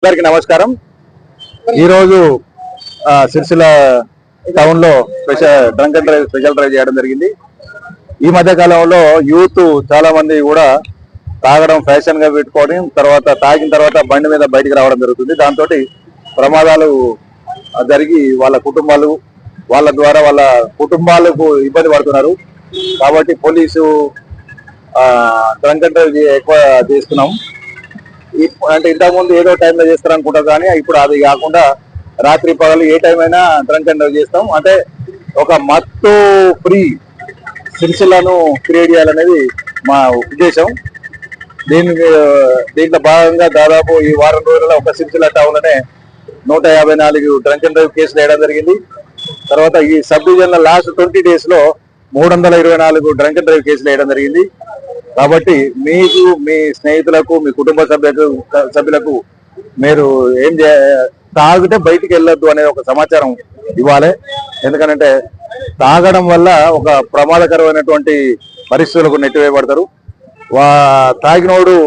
అందరికి నమస్కారం. ఈరోజు సిరిసిల్ల టౌన్ లో drunk and drive special drive చేయడం జరిగింది. ఈ మధ్య కాలంలో యూత్ చాలా మంది కూడా తాగడం ఫ్యాషన్ గా పెట్టుకోవడం, తర్వాత తాగిన తర్వాత బండి మీద బయటికి రావడం జరుగుతుంది. దాంతో ప్రమాదాలు జరిగి వాళ్ళ కుటుంబాలు వాళ్ళ ద్వారా వాళ్ళ కుటుంబాలకు ఇబ్బంది పడుతున్నారు. కాబట్టి పోలీసు డ్రంక్ అండ్ డ్రైవ్ ఎక్కువ చేస్తున్నాం. అంటే ఇంతకుముందు ఏదో టైంలో చేస్తారు అనుకుంటారు, కానీ ఇప్పుడు అది కాకుండా రాత్రి పగలు ఏ టైం అయినా డ్రంక్ అండ్ డ్రైవ్ చేస్తాం. అంటే ఒక మత్తు ఫ్రీ సిరిసిల్లను క్రియేట్ చేయాలనేది మా ఉద్దేశం. దీంట్లో భాగంగా దాదాపు ఈ వారం రోజుల్లో ఒక సిరిసిల్ల టౌన్ లోనే 154 డ్రంక్ అండ్ డ్రైవ్ కేసులు వేయడం జరిగింది. తర్వాత ఈ సబ్ డివిజన్ లో లాస్ట్ 20 days లో 324 డ్రంక్ అండ్ డ్రైవ్ కేసులు వేయడం జరిగింది. కాబట్టి మీకు, మీ స్నేహితులకు, మీ కుటుంబ సభ్యులకు మీరు తాగితే బయటికి వెళ్ళొద్దు అనే ఒక సమాచారం ఇవ్వాలి. ఎందుకంటే తాగడం వల్ల ఒక ప్రమాదకరమైనటువంటి పరిస్థితులకు నెట్టివేయబడతారు. తాగినోడు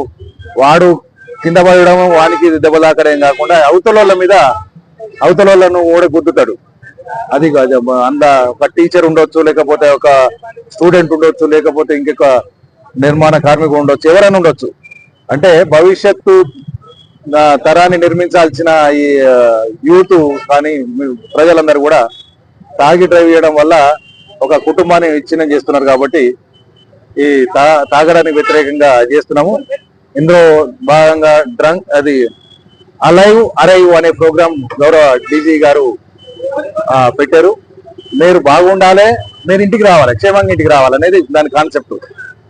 వాడు కింద పడడం, వానికి దెబ్బ తాకడం కాకుండా అవతలను కూడా గుద్దుతాడు. అది ఒక టీచర్ ఉండొచ్చు, లేకపోతే ఒక స్టూడెంట్ ఉండొచ్చు, లేకపోతే ఇంకొక నిర్మాణ కార్మికుడు ఉండొచ్చు, ఎవరైనా ఉండొచ్చు. అంటే భవిష్యత్తు తరాన్ని నిర్మించాల్సిన ఈ యూత్ కానీ ప్రజలందరూ కూడా తాగి డ్రైవ్ చేయడం వల్ల ఒక కుటుంబాన్ని విచ్ఛిన్నం చేస్తున్నారు. కాబట్టి ఈ తాగడానికి వ్యతిరేకంగా చేస్తున్నాము. ఇందులో భాగంగా అరైవ్ అనే ప్రోగ్రాం గౌరవ డీజీ గారు పెట్టారు. మీరు బాగుండాలి, మీరు ఇంటికి రావాలి, క్షేమంగా ఇంటికి రావాలి అనేది దాని కాన్సెప్ట్.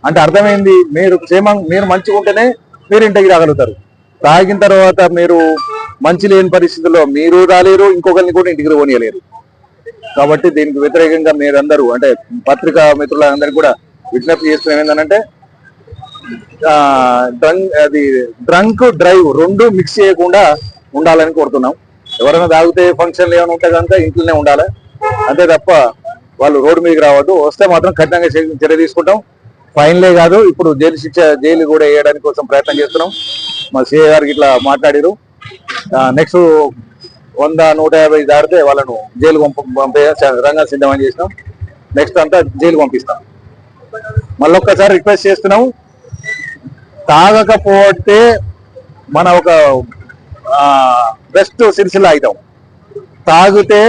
అంటే అర్థమైంది, మీరు మంచిగా ఉంటేనే మీరు ఇంటికి రాగలుగుతారు. తాగిన తర్వాత మీరు మంచి లేని పరిస్థితుల్లో మీరు రాలేరు, ఇంకొకరిని కూడా ఇంటికి పోనీయలేరు. కాబట్టి దీనికి వ్యతిరేకంగా మీరందరూ, అంటే పత్రికా మిత్రులందరికీ కూడా విజ్ఞప్తి చేస్తున్నాం. ఏంటంటే డ్రంక్ డ్రైవ్ రెండు మిక్స్ చేయకుండా ఉండాలని కోరుతున్నాం. ఎవరైనా తాగితే ఫంక్షన్లు ఏమైనా ఉంటే కనుక ఇంట్లోనే ఉండాలి, అంతే తప్ప వాళ్ళు రోడ్డు మీదకి రావద్దు. వస్తే మాత్రం కఠినంగా చర్య తీసుకుంటాం. ఫైన్లే కాదు, ఇప్పుడు జైలు కూడా వేయడానికి కోసం ప్రయత్నం చేస్తున్నాం. మా సిఐ గారికి ఇట్లా మాట్లాడారు. నెక్స్ట్ 100-150 దాటితే వాళ్ళను జైలు పంపే రంగా సిద్ధమని చేసినాం. నెక్స్ట్ అంతా జైలు పంపిస్తాం. మళ్ళొక్కసారి రిక్వెస్ట్ చేస్తున్నాం, తాగకపోతే మన ఒక బెస్ట్ సిరిసిల్ల అవుతాం. తాగితే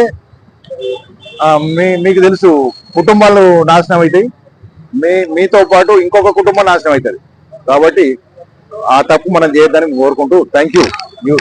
మీకు తెలుసు కుటుంబాలు నాశనం అవుతాయి, మీతో పాటు ఇంకొక కుటుంబం నాశనం అవుతుంది. కాబట్టి ఆ తప్పు మనం చేయొద్దని కోరుకుంటూ థ్యాంక్ యూ.